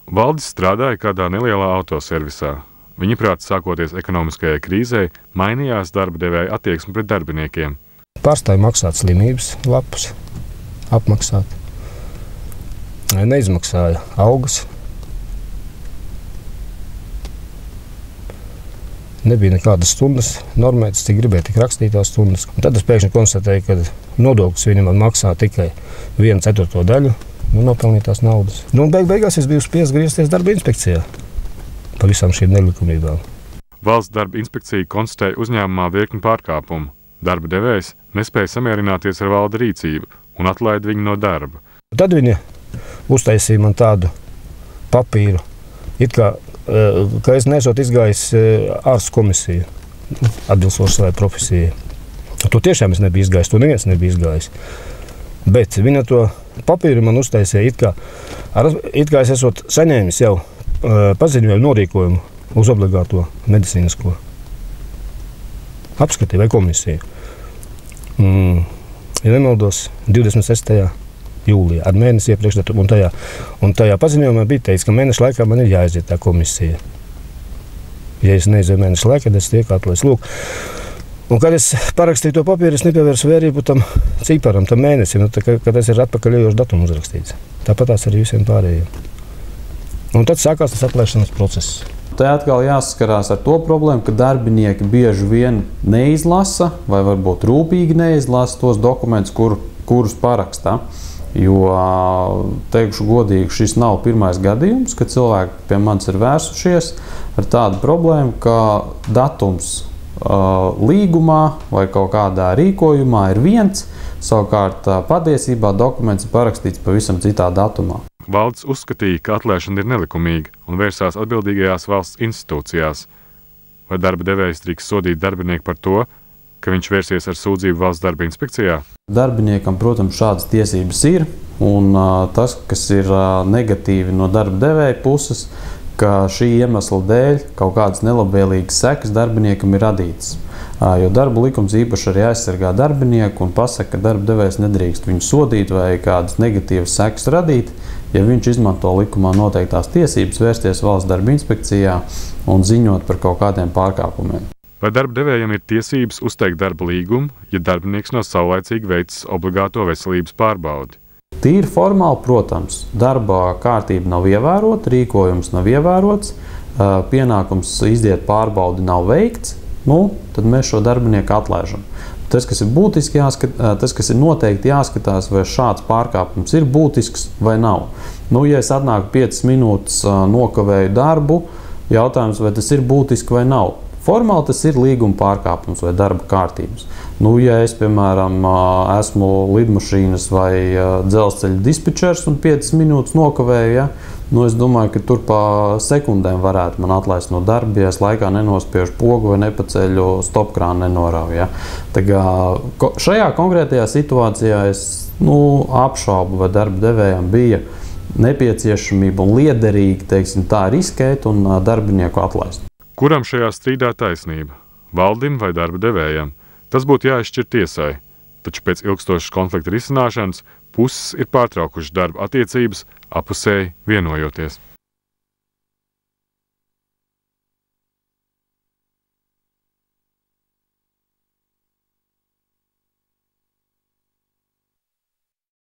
Valdis strādāja kādā nelielā autoservisā. Viņaprāt, sākoties ekonomiskajai krīzei, mainījās darba devēja attieksme pret darbiniekiem. Pārstāja maksāt slimības lapus, apmaksāt. Neizmaksāja algas. Nebija nekādas stundas normētas, cik gribēja, tik rakstītās stundas. Un tad es pēkšņi konstatēju, ka nodoklis viņam maksā tikai 1/4 daļu no nopelnītās naudas. Un beigās es biju spiests griezties darba inspekcijā par visām šīm nelikumībām. Valsts darba inspekcija konstatēja uzņēmumā virkni pārkāpumu. Darba devējs nespēja samierināties ar valda rīcību un atlaida viņu no darba. Tad viņi uztaisīja man tādu papīru, it kā, ka es nesot izgājis ārstu komisiju, atbilstoši savai profesijai. To tiešām es nebiju izgājis, to neviens nebija izgājis. Bet viņa to papīru man uztaisīja, it kā es esot saņēmis jau paziņojumu norīkojumu uz obligāto medicīnisko apskati vai komisiju. Ja nemaldos, 26. jūlijā, ar mēnesi iepriekš, un tajā paziņojumā bija teikts, ka mēneša laikā man ir jāaiziet tā komisija. Ja es neizēju mēneša laikā, tad es tiek atlaists. Lūk. Un, kad es parakstīju to papīru, es nepievērsu vērību tam ciparam, tam mēnesim, kad tas ir atpakaļējošs datums uzrakstīts. Tāpat tās arī visiem pārējiem. Un tad sākās tas atlaišanas process. Te atkal jāsaskarās ar to problēmu, ka darbinieki bieži vien neizlasa vai varbūt rūpīgi neizlasa tos dokumentus, kurus parakstā. Jo, teikšu godīgi, šis nav pirmais gadījums, kad cilvēki pie manis ir vērsušies ar tādu problēmu, ka datums līgumā vai kaut kādā rīkojumā ir viens, savukārt patiesībā dokuments ir parakstīts pavisam citā datumā. Valdes uzskatīja, ka atlaišana ir nelikumīga un vērsās atbildīgajās valsts institūcijās. Vai darba devējs drīkst sodīt darbinieku par to, ka viņš vērsies ar sūdzību valsts darba inspekcijā? Darbiniekam, protams, šādas tiesības ir, un tas, kas ir negatīvi no darba devēja puses, ka šī iemesla dēļ kaut kādas nelabvēlīgas sekas darbiniekam ir radītas. Jo darba likums īpaši arī aizsargā darbinieku un pasaka, ka darba devējs nedrīkst viņu sodīt vai kādas negatīvas sekas radīt, ja viņš izmanto likumā noteiktās tiesības vērsties valsts darba inspekcijā un ziņot par kaut kādiem pārkāpumiem. Vai darba devējiem ir tiesības uzteikt darba līgumu, ja darbinieks nav saulaicīgi veicis obligāto veselības pārbaudi? Tīri formāli, protams, darba kārtība nav ievērota, rīkojums nav ievērots, pienākums izdiet pārbaudi nav veikts, tad mēs šo darbinieku atlaižam. Tas, kas ir būtiski tas, kas ir noteikti jāskatās, vai šāds pārkāpums ir būtisks vai nav. Ja es atnāku 5 minūtes nokavēju darbu, jautājums, vai tas ir būtiski vai nav. Formāli tas ir līguma pārkāpums vai darba kārtības. Ja es, piemēram, esmu lidmašīnas vai dzelzceļa dispečers un 5 minūtes nokavēju, es domāju, ka tur pa sekundēm varētu man atlaist no darba, ja es laikā nenospiežu pogu vai nepaceļu stopkrānu nenorauju. Šajā konkrētajā situācijā es apšaubu, vai darba devējām bija nepieciešamība un liederīgi, teiksim tā, riskēt un darbinieku atlaist. Kuram šajā strīdā taisnība? Valdim vai darba devējam? Tas būtu jāizšķir tiesai, taču pēc ilgstošas konflikta risināšanas puses ir pārtraukušas darba attiecības, apusēji vienojoties.